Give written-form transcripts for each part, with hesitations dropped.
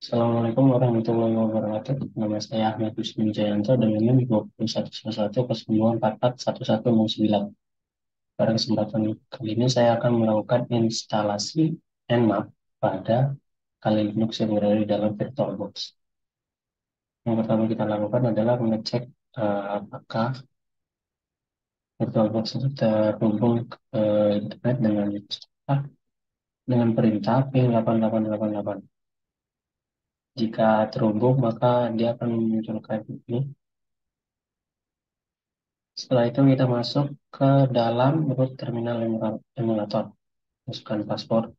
Assalamualaikum warahmatullahi wabarakatuh. Nama saya Ahmad Husni Jayanto dengan NIM 2111-04411109. Pada kesempatan kali ini saya akan melakukan instalasi Nmap pada Kali Linux yang berada di dalam VirtualBox. Yang pertama kita lakukan adalah mengecek apakah VirtualBox itu terhubung ke internet dengan perintah ping 8888. Jika terhubung, maka dia akan memunculkan ini. Setelah itu kita masuk ke dalam root terminal emulator. Masukkan password.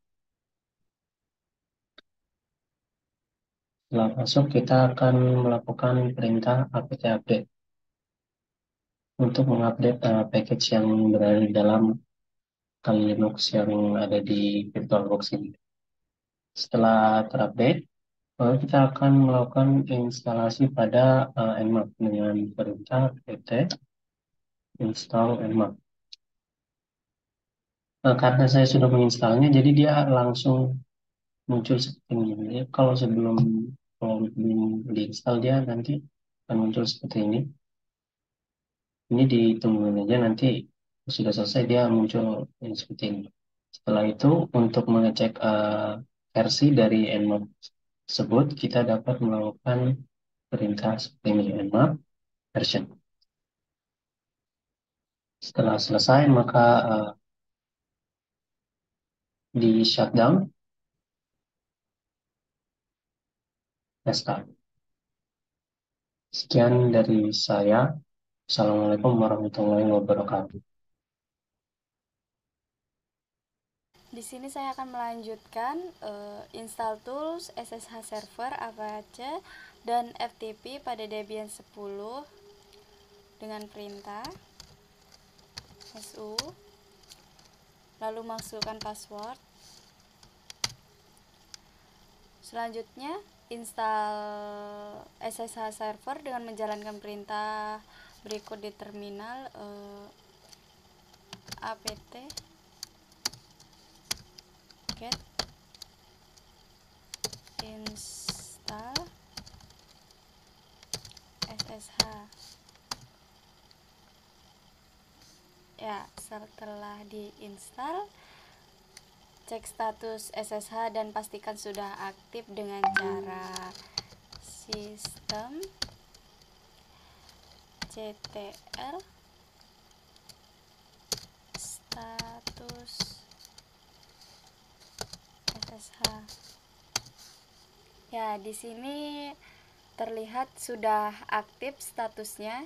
Setelah masuk, kita akan melakukan perintah apt update untuk mengupdate package yang berada di dalam Kali Linux yang ada di VirtualBox ini. Setelah terupdate, kita akan melakukan instalasi pada Nmap dengan perintah apt install Nmap. Karena saya sudah menginstalnya, jadi dia langsung muncul seperti ini. Jadi kalau belum diinstal dia nanti akan muncul seperti ini. Ini ditungguin aja nanti sudah selesai dia muncul yang seperti ini. Setelah itu untuk mengecek versi dari Nmap tersebut kita dapat melakukan perintah seperti ini Nmap version. Setelah selesai maka di shutdown restart. Sekian dari saya. Assalamualaikum warahmatullahi wabarakatuh. Di sini saya akan melanjutkan install tools, SSH server, Apache, dan FTP pada Debian 10 dengan perintah su, lalu masukkan password. Selanjutnya install SSH server dengan menjalankan perintah berikut di terminal apt get install SSH. Ya, setelah diinstal, cek status SSH dan pastikan sudah aktif dengan cara sistem ctl status SSH. Ya, di sini terlihat sudah aktif statusnya.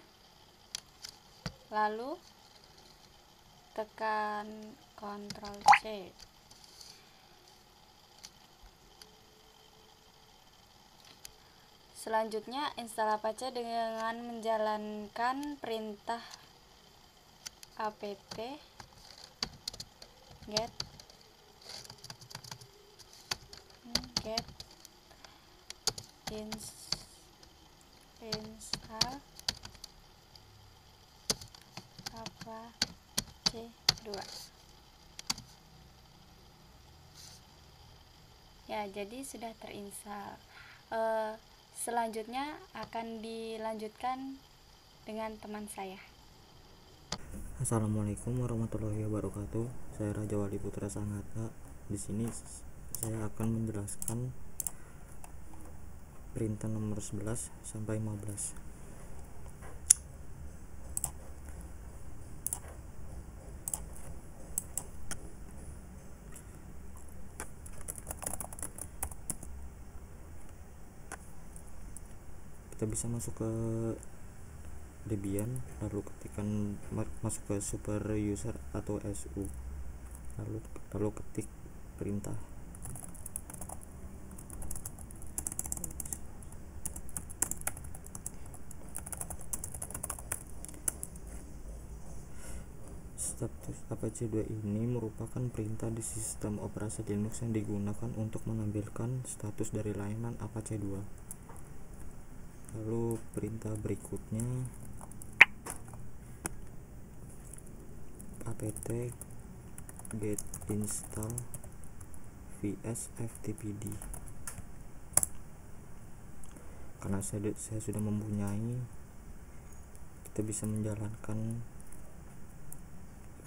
Lalu tekan Ctrl C. Selanjutnya install Apache dengan menjalankan perintah apt get install Apache 2. Ya, jadi sudah terinstall. Selanjutnya akan dilanjutkan dengan teman saya. Assalamualaikum warahmatullahi wabarakatuh. Saya Raja Wali Putra Sanggata. Di sini saya akan menjelaskan perintah nomor 11 sampai 15. Kita bisa masuk ke Debian, lalu masuk ke super user atau su, lalu ketik perintah status. Apache 2 ini merupakan perintah di sistem operasi Linux yang digunakan untuk menampilkan status dari layanan Apache 2. Lalu perintah berikutnya apt get install vs ftpd. Karena saya sudah mempunyai, kita bisa menjalankan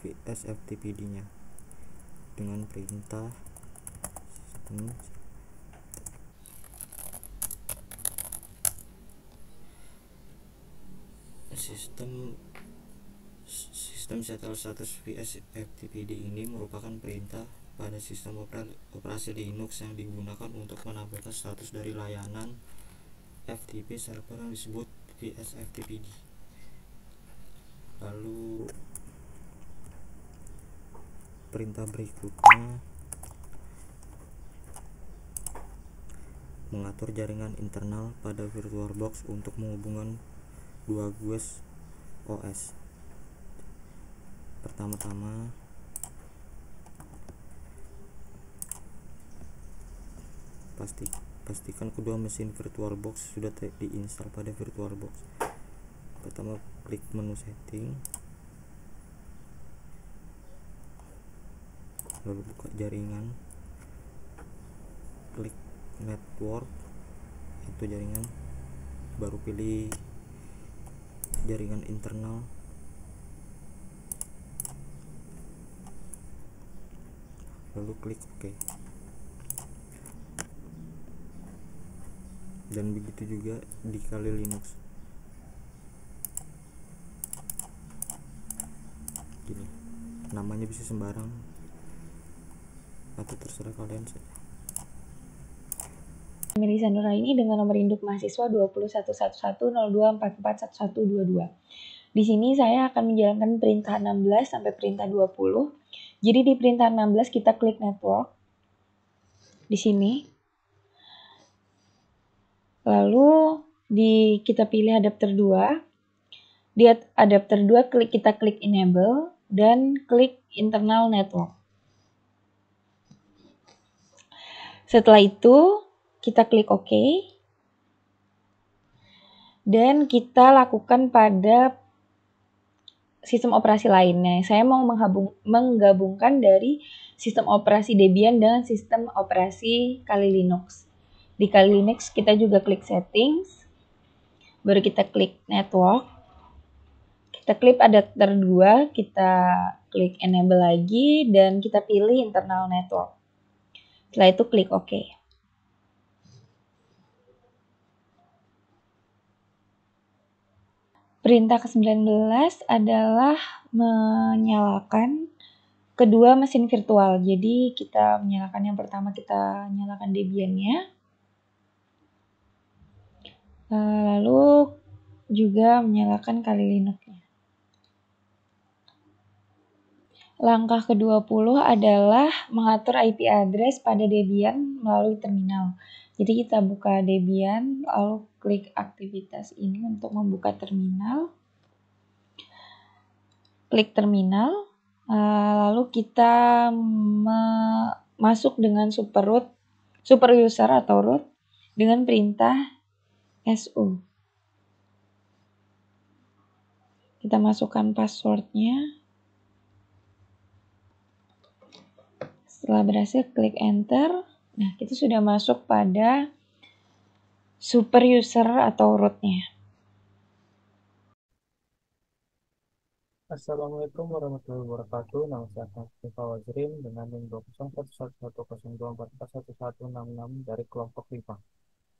VSFTPD nya dengan perintah sistem setel status VSFTPD ini merupakan perintah pada sistem operasi Linux yang digunakan untuk menampilkan status dari layanan FTP server yang disebut VSFTPD. Lalu perintah berikutnya mengatur jaringan internal pada VirtualBox untuk menghubungkan dua guest OS. Pertama-tama pastikan kedua mesin VirtualBox sudah diinstal pada VirtualBox. Pertama, klik menu setting, lalu buka jaringan, klik network, itu jaringan, baru pilih jaringan internal, lalu klik OK. Dan begitu juga di Kali Linux. Gini, namanya bisa sembarang atau terserah kalian saja. Melisa Nuraini dengan nomor induk mahasiswa 2011102441122. Di sini saya akan menjalankan perintah 16 sampai perintah 20. Jadi di perintah 16 kita klik network di sini. Lalu kita pilih adapter 2. Di adapter 2 kita klik enable dan klik internal network. Setelah itu kita klik OK. Dan kita lakukan pada sistem operasi lainnya. Saya mau menggabungkan dari sistem operasi Debian dengan sistem operasi Kali Linux. Di Kali Linux kita juga klik settings, baru kita klik network, kita klik adapter 2, kita klik enable lagi, dan kita pilih internal network. Setelah itu klik OK. Perintah ke-19 adalah menyalakan kedua mesin virtual. Jadi kita menyalakan yang pertama, kita nyalakan Debian-nya. Lalu juga menyalakan Kali Linux-nya. Langkah ke-20 adalah mengatur IP address pada Debian melalui terminal. Jadi kita buka Debian, lalu klik aktivitas ini untuk membuka terminal. Klik terminal, lalu kita masuk dengan super user atau root dengan perintah su. Kita masukkan passwordnya. Setelah berhasil, klik enter. Nah, kita sudah masuk pada super user atau rootnya. Assalamualaikum warahmatullahi wabarakatuh. Nama saya Mustafa Wazrin dengan NIM 2011110441166 dari kelompok 5.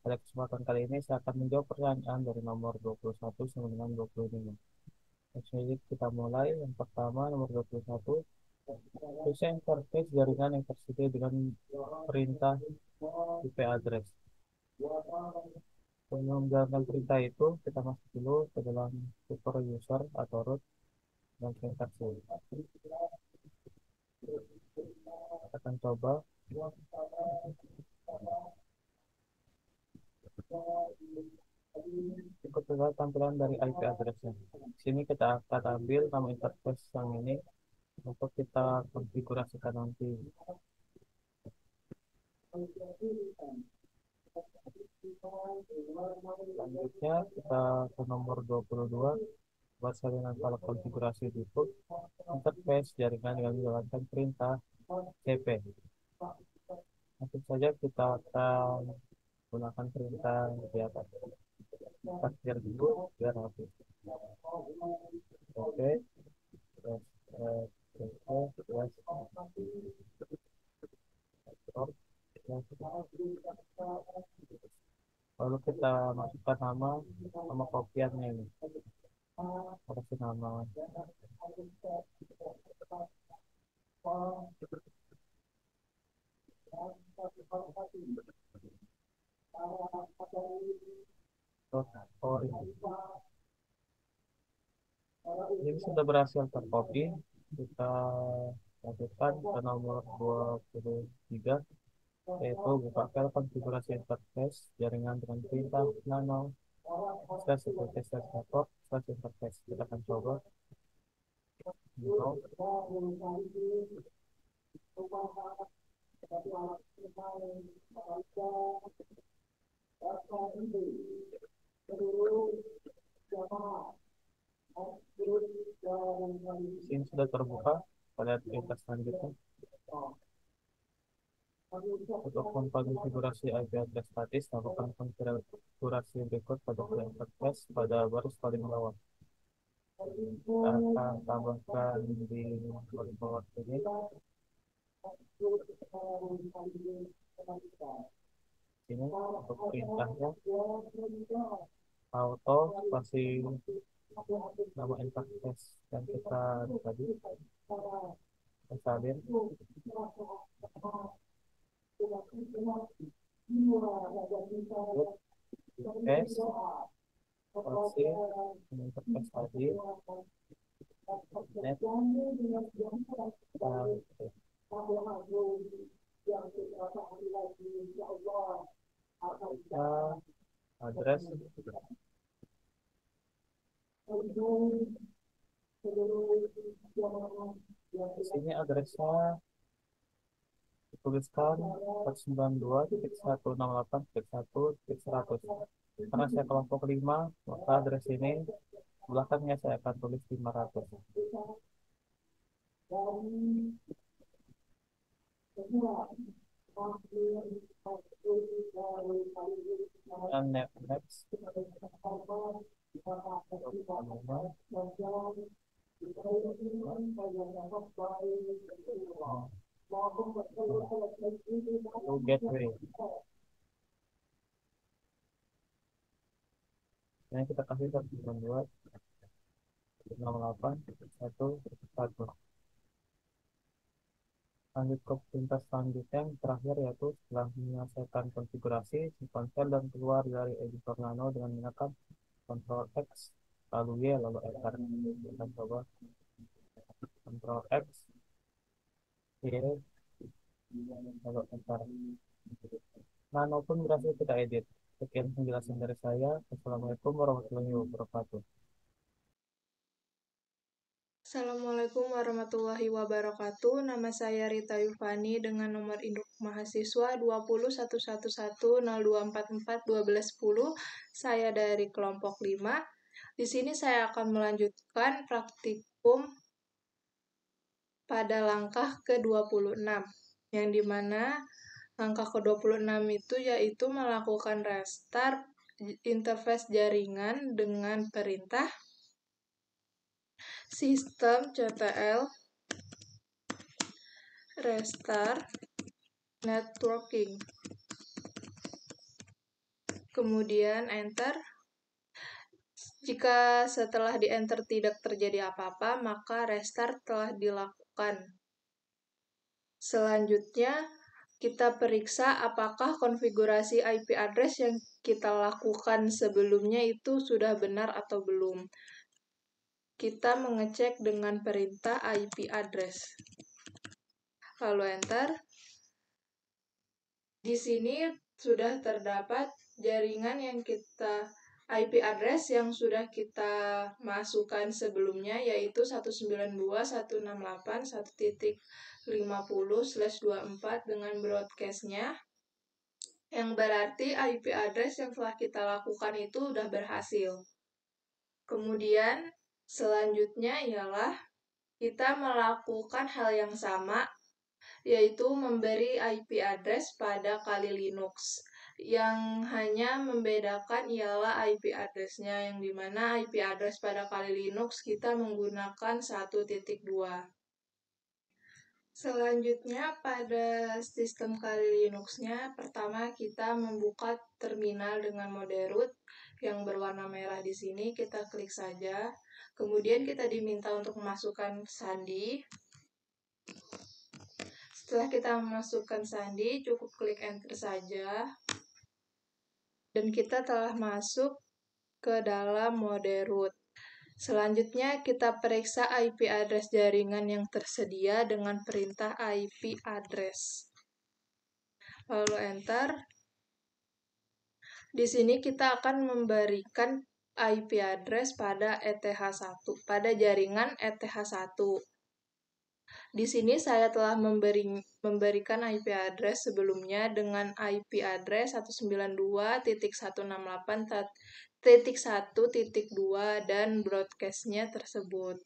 Pada kesempatan kali ini saya akan menjawab pertanyaan dari nomor 21 sampai dengan 25. Jadi kita mulai. Yang pertama, nomor 21. Bisa interface jaringan yang tersedia dengan perintah IP address. Untuk menjalankan perintah itu, kita masuk dulu ke dalam super user atau root dan sintaksi. Kita akan coba. Ikut juga tampilan dari IP address-nya. Di sini kita akan ambil nama interface yang ini untuk kita konfigurasikan nanti. Selanjutnya kita ke nomor 22. Buat salinan file konfigurasi default interface jaringan dengan menjalankan perintah cp. Langsung saja kita akan gunakan perintah di atas. Takdir dulu biar rapi. Oke, terus lalu kita masukkan nama kopiannya ini. Kasih nama. Ini sudah berhasil tercopy. Kita lanjutkan ke nomor 23, yaitu buka file konfigurasi interface jaringan dengan perintah nano /interface. Kita akan coba. Ini sudah terbuka. Pada perintah selanjutnya, untuk konfigurasi IP address statis, lakukan konfigurasi berikut pada interface pada baris paling bawah. Kita akan tambahkan di paling bawah ini. Ini untuk perintahnya auto spasi nama interface yang kita tadi salin. Interface spasi interface tadi net address di sini addressnya dituliskan 492.168.1.100. Karena saya kelompok 5, maka address ini belakangnya saya akan tulis 500. Dan next gateway. Ini kita kasih 192.168.1.1. Lanjut ke perintah selanjutnya yang terakhir, yaitu setelah menyelesaikan konfigurasi si ponsel dan keluar dari editor nano dengan menekan Ctrl X lalu Y lalu Enter. Kita coba Ctrl X Y lalu Enter. Nano pun berhasil kita edit. Sekian penjelasan dari saya. Assalamualaikum warahmatullahi wabarakatuh. Assalamualaikum warahmatullahi wabarakatuh. Nama saya Rita Yufani dengan nomor induk mahasiswa 20.110102441210. Saya dari kelompok 5. Di sini saya akan melanjutkan praktikum pada langkah ke-26, yang dimana langkah ke-26 itu yaitu melakukan restart interface jaringan dengan perintah systemctl restart networking. Kemudian enter. Jika setelah di enter tidak terjadi apa-apa, maka restart telah dilakukan. Selanjutnya, kita periksa apakah konfigurasi IP address yang kita lakukan sebelumnya itu sudah benar atau belum. Kita mengecek dengan perintah IP address. Lalu enter. Di sini sudah terdapat jaringan yang IP address yang sudah kita masukkan sebelumnya, yaitu 192.168.1.50/24 dengan broadcast-nya, yang berarti IP address yang telah kita lakukan itu sudah berhasil. Kemudian selanjutnya ialah kita melakukan hal yang sama, yaitu memberi IP address pada Kali Linux. Yang hanya membedakan ialah IP address-nya, yang dimana IP address pada Kali Linux kita menggunakan 1.2. Selanjutnya pada sistem Kali Linux-nya, pertama kita membuka terminal dengan mode root yang berwarna merah di sini, kita klik saja. Kemudian kita diminta untuk memasukkan sandi. Setelah kita memasukkan sandi, cukup klik enter saja. Dan kita telah masuk ke dalam mode root. Selanjutnya kita periksa IP address jaringan yang tersedia dengan perintah IP address. Lalu enter. Di sini kita akan memberikan IP address pada ETH1, pada jaringan ETH1. Di sini saya telah memberikan IP address sebelumnya dengan IP address 192.168.1.2 dan broadcast-nya tersebut.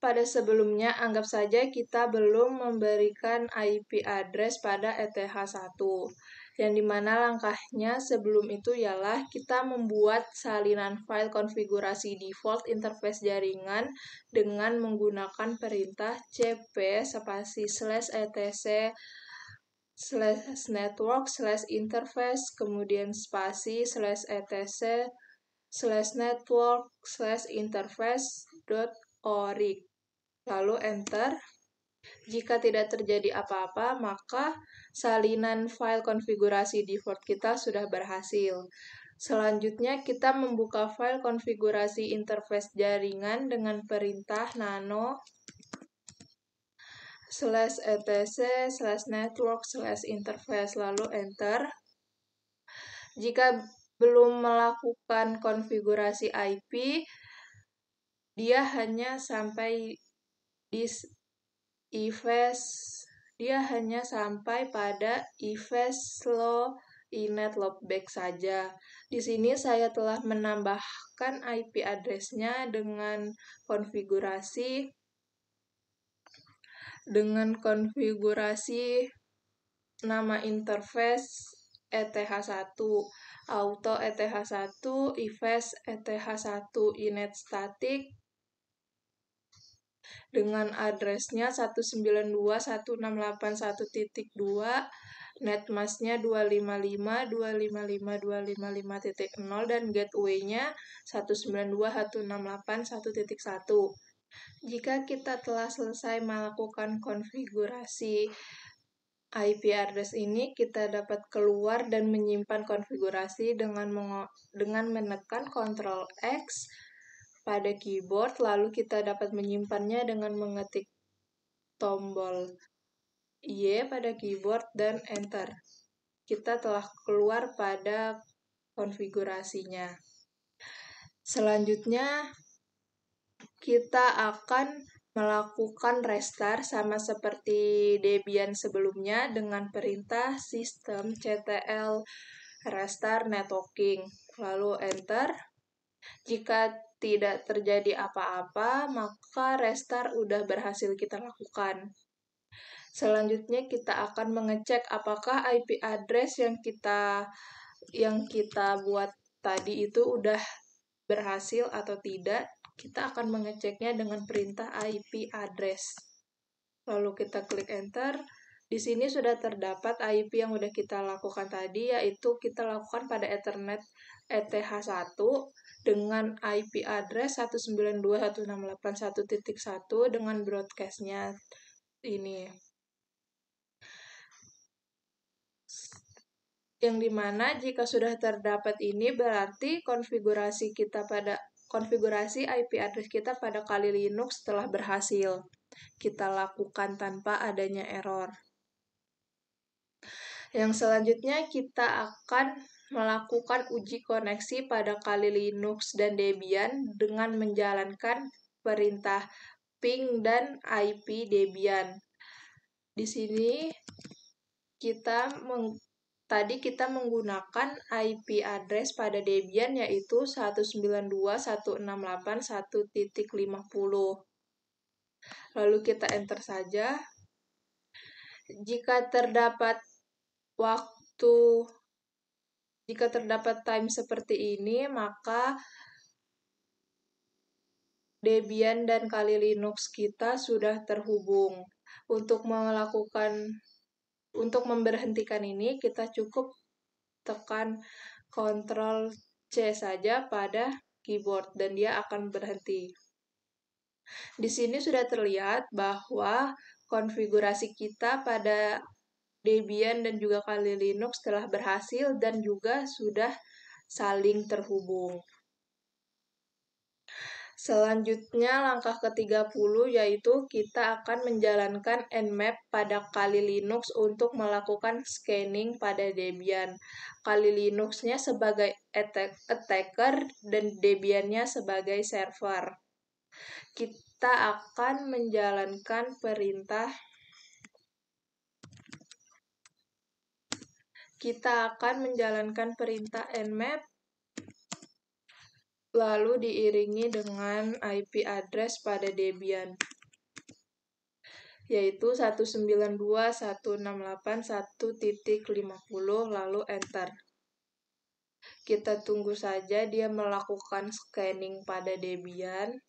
Pada sebelumnya, anggap saja kita belum memberikan IP address pada ETH1, yang dimana langkahnya sebelum itu ialah kita membuat salinan file konfigurasi default interface jaringan dengan menggunakan perintah cp/etc/network/interface, kemudian /etc/network/interface.org. Lalu enter. Jika tidak terjadi apa-apa, maka salinan file konfigurasi default kita sudah berhasil. Selanjutnya kita membuka file konfigurasi interface jaringan dengan perintah nano /etc/network/interface, lalu enter. Jika belum melakukan konfigurasi IP, dia hanya sampai pada EVES slow inet loopback saja. Di sini saya telah menambahkan IP address-nya dengan konfigurasi nama interface ETH1, auto ETH1, EVES ETH1 inet static, dengan address-nya 192.168.1.2, netmask-nya 255.255.255.0 dan gateway-nya 192.168.1.1. Jika kita telah selesai melakukan konfigurasi IP address ini, kita dapat keluar dan menyimpan konfigurasi dengan menekan Ctrl X pada keyboard, lalu kita dapat menyimpannya dengan mengetik tombol Y pada keyboard dan enter. Kita telah keluar pada konfigurasinya. Selanjutnya, kita akan melakukan restart sama seperti Debian sebelumnya dengan perintah systemctl restart networking. Lalu enter. Jika tidak terjadi apa-apa, maka restart udah berhasil kita lakukan. Selanjutnya kita akan mengecek apakah IP address yang kita buat tadi itu udah berhasil atau tidak. Kita akan mengeceknya dengan perintah IP address. Lalu kita klik enter. Di sini sudah terdapat IP yang udah kita lakukan tadi, yaitu kita lakukan pada Ethernet ETH1 dengan IP address 192.168.1.1 dengan broadcast-nya ini. Yang dimana jika sudah terdapat ini berarti konfigurasi IP address kita pada Kali Linux telah berhasil kita lakukan tanpa adanya error. Yang selanjutnya kita akan melakukan uji koneksi pada Kali Linux dan Debian dengan menjalankan perintah ping dan IP Debian. Di sini tadi kita menggunakan IP address pada Debian yaitu 192.168.1.50. Lalu kita enter saja. Jika terdapat time seperti ini, maka Debian dan Kali Linux kita sudah terhubung. Untuk memberhentikan ini, kita cukup tekan Ctrl C saja pada keyboard dan dia akan berhenti. Di sini sudah terlihat bahwa konfigurasi kita pada Debian dan juga Kali Linux telah berhasil dan juga sudah saling terhubung. Selanjutnya langkah ke-30 yaitu kita akan menjalankan Nmap pada Kali Linux untuk melakukan scanning pada Debian. Kali Linux-nya sebagai attacker dan Debian-nya sebagai server. Kita akan menjalankan perintah nmap lalu diiringi dengan IP address pada Debian, yaitu 192.168.1.50, lalu enter. Kita tunggu saja dia melakukan scanning pada Debian.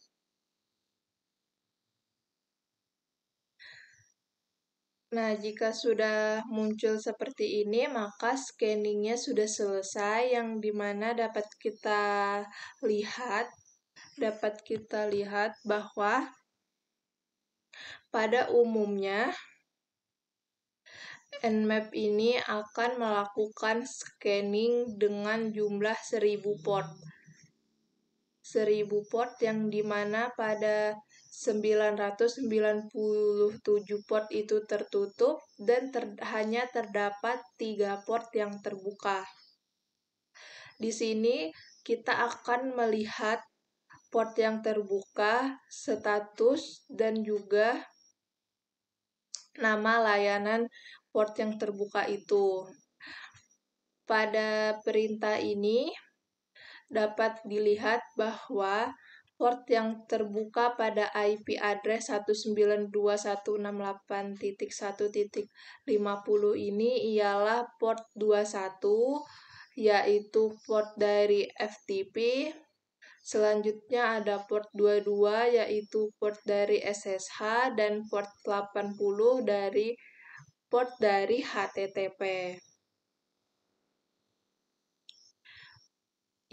Nah, jika sudah muncul seperti ini, maka scanningnya sudah selesai, yang dimana dapat kita lihat bahwa pada umumnya Nmap ini akan melakukan scanning dengan jumlah 1000 port. 1000 port yang dimana pada 997 port itu tertutup dan hanya terdapat 3 port yang terbuka. Di sini kita akan melihat port yang terbuka, status, dan juga nama layanan port yang terbuka itu. Pada perintah ini dapat dilihat bahwa port yang terbuka pada IP address 192.168.1.50 ini ialah port 21, yaitu port dari FTP. Selanjutnya ada port 22, yaitu port dari SSH, dan port 80 dari port dari HTTP.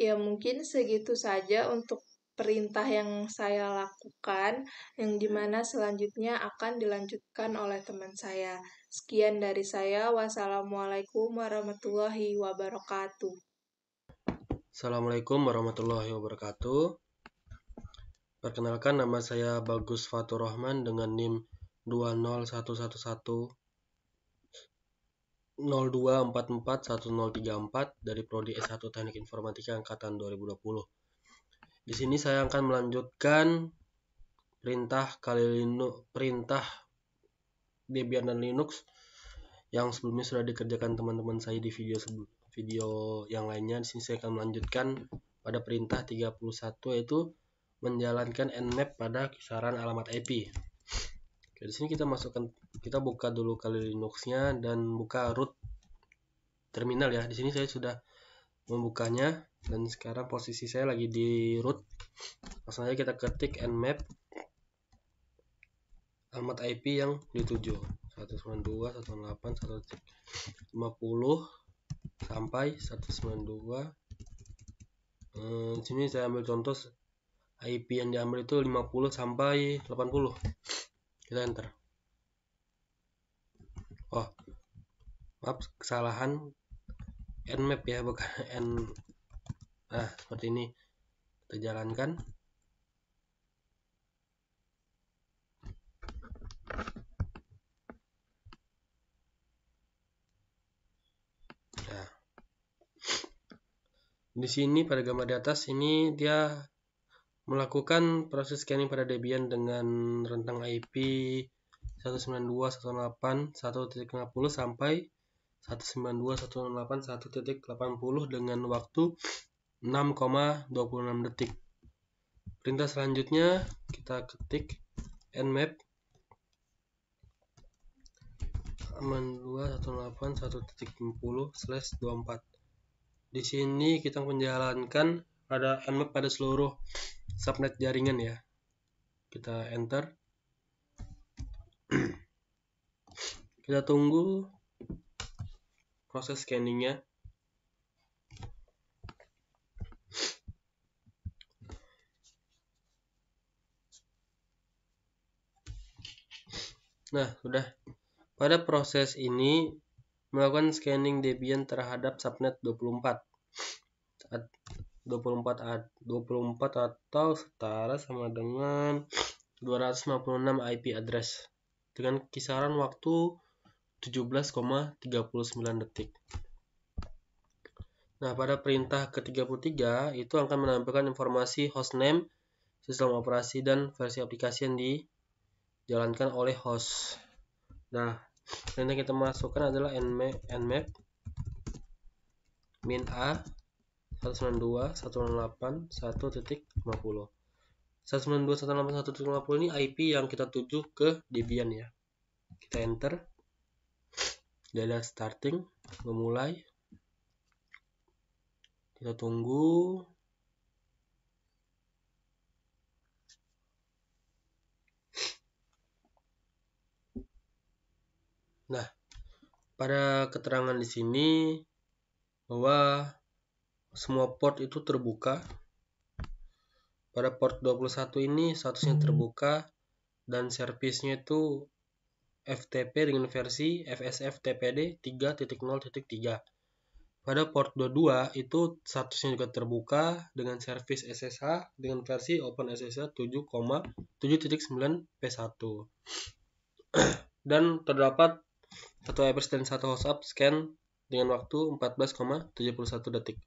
Ya, mungkin segitu saja untuk perintah yang saya lakukan, yang dimana selanjutnya akan dilanjutkan oleh teman saya. Sekian dari saya. Wassalamualaikum warahmatullahi wabarakatuh. Assalamualaikum warahmatullahi wabarakatuh. Perkenalkan, nama saya Bagus Fatur Rahman dengan NIM 2011102441034 dari Prodi S1 Teknik Informatika angkatan 2020. Di sini saya akan melanjutkan perintah Debian dan Linux yang sebelumnya sudah dikerjakan teman-teman saya di video yang lainnya. Di sini saya akan melanjutkan pada perintah 31, yaitu menjalankan Nmap pada kisaran alamat IP. Oke, di sini kita buka dulu Kali Linux-nya dan buka root terminal ya. Di sini saya sudah membukanya dan sekarang posisi saya lagi di root. Langsung aja kita ketik Nmap alamat IP yang dituju 192.168.1.50 sampai 192. Di sini saya ambil contoh IP yang diambil itu 50 sampai 80. Kita enter. Oh, maaf, kesalahan Nmap ya, bukan Nah, seperti ini. Kita jalankan. Nah, di sini pada gambar di atas ini dia melakukan proses scanning pada Debian dengan rentang IP 192.168.1.50 sampai 192.168.1.80 dengan waktu 6,26 detik. Perintah selanjutnya kita ketik nmap 62.168.1.60/24. Di sini kita menjalankan pada nmap pada seluruh subnet jaringan ya. Kita enter. Kita tunggu proses scanningnya. Nah, sudah. Pada proses ini melakukan scanning Debian terhadap subnet 24 atau setara sama dengan 256 IP address dengan kisaran waktu 17,39 detik. Nah, pada perintah ke-33 itu akan menampilkan informasi hostname, sistem operasi, dan versi aplikasi yang dijalankan oleh host. Nah, yang kita masukkan adalah nmap min a 192.168.1.50. 192.168.1.50 ini IP yang kita tuju ke Debian ya. Kita enter. Dia ada starting, memulai. Kita tunggu. Nah, pada keterangan di sini bahwa semua port itu terbuka. Pada port 21 ini statusnya terbuka dan servisnya itu FTP dengan versi FSF-TPD 3.0.3. Pada port 22 itu statusnya juga terbuka dengan servis SSH dengan versi OpenSSH 7.7.9p1. Dan terdapat satu address dan satu host up scan dengan waktu 14,71 detik.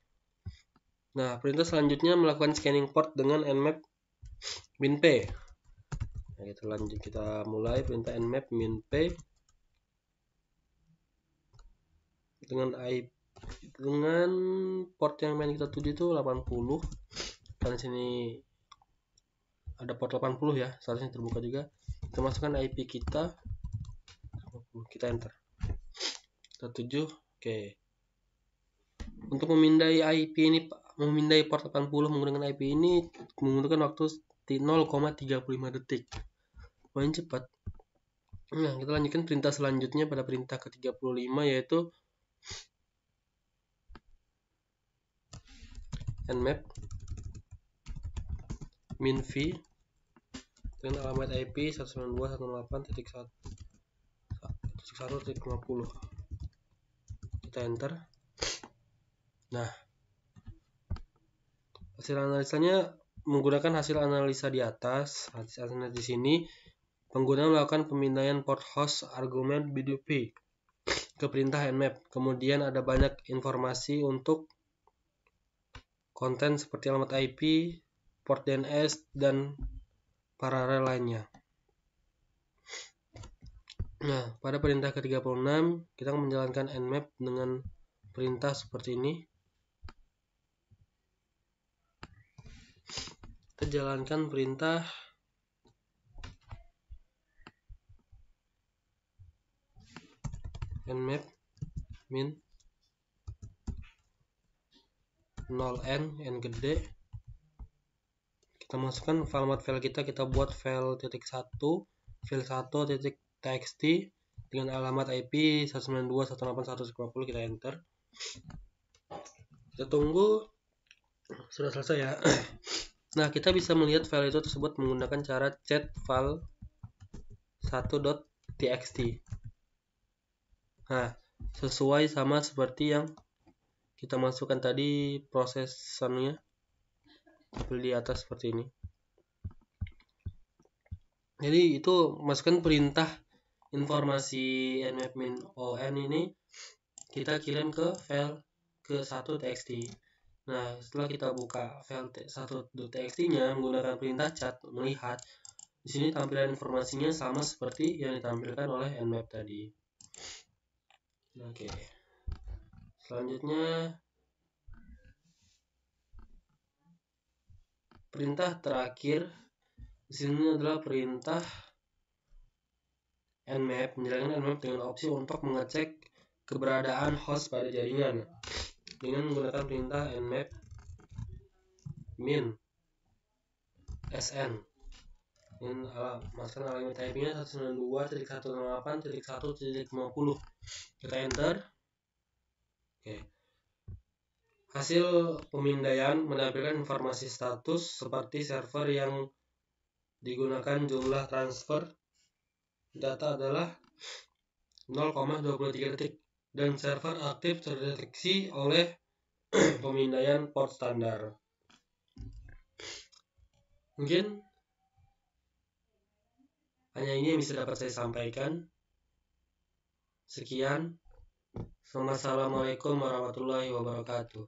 Nah, perintah selanjutnya melakukan scanning port dengan nmap min p. Nah, kita mulai perintah nmap min p dengan port yang main kita tuju itu 80. Karena sini ada port 80 ya, seharusnya terbuka juga. Kita masukkan IP kita. Kita enter. Kita tuju. Oke. Untuk memindai port 80 menggunakan IP ini membutuhkan waktu 0,35 detik. Lumayan cepat. Nah, kita lanjutkan perintah selanjutnya pada perintah ke-35 yaitu nmap min v dengan alamat IP 192.168.1.50. Kita enter. Nah, hasil analisanya menggunakan hasil analisa di atas. Hasil analisa di sini pengguna melakukan pemindaian port host argumen BDP ke perintah nmap. Kemudian ada banyak informasi untuk konten seperti alamat IP, port DNS, dan paralel lainnya. Nah, pada perintah ke-36 kita menjalankan nmap dengan perintah seperti ini. Kita jalankan perintah nmap min 0n n gede. Kita masukkan format file kita buat file .1 file 1.txt dengan alamat IP 192.168.1.50. Kita enter. Kita tunggu. Sudah selesai ya. Nah, kita bisa melihat file itu tersebut menggunakan cara chat file 1.txt. Nah, sesuai sama seperti yang kita masukkan tadi prosesannya di atas seperti ini. Jadi itu masukkan perintah informasi nmap min on ini kita kirim ke file ke 1.txt. Nah, setelah kita buka file 1.txt-nya menggunakan perintah chat melihat di sini tampilan informasinya sama seperti yang ditampilkan oleh nmap tadi. Oke. Selanjutnya perintah terakhir di sini adalah perintah Nmap menjalankan Nmap dengan opsi untuk mengecek keberadaan host pada jaringan dengan menggunakan perintah nmap min sn dengan masukkan alamat IP-nya 192.168.1.50. Kita enter. Oke. Hasil pemindaian menampilkan informasi status seperti server yang digunakan jumlah transfer data adalah 0,23 detik dan server aktif terdeteksi oleh pemindaian port standar. Mungkin hanya ini yang bisa dapat saya sampaikan. Sekian. Assalamualaikum warahmatullahi wabarakatuh.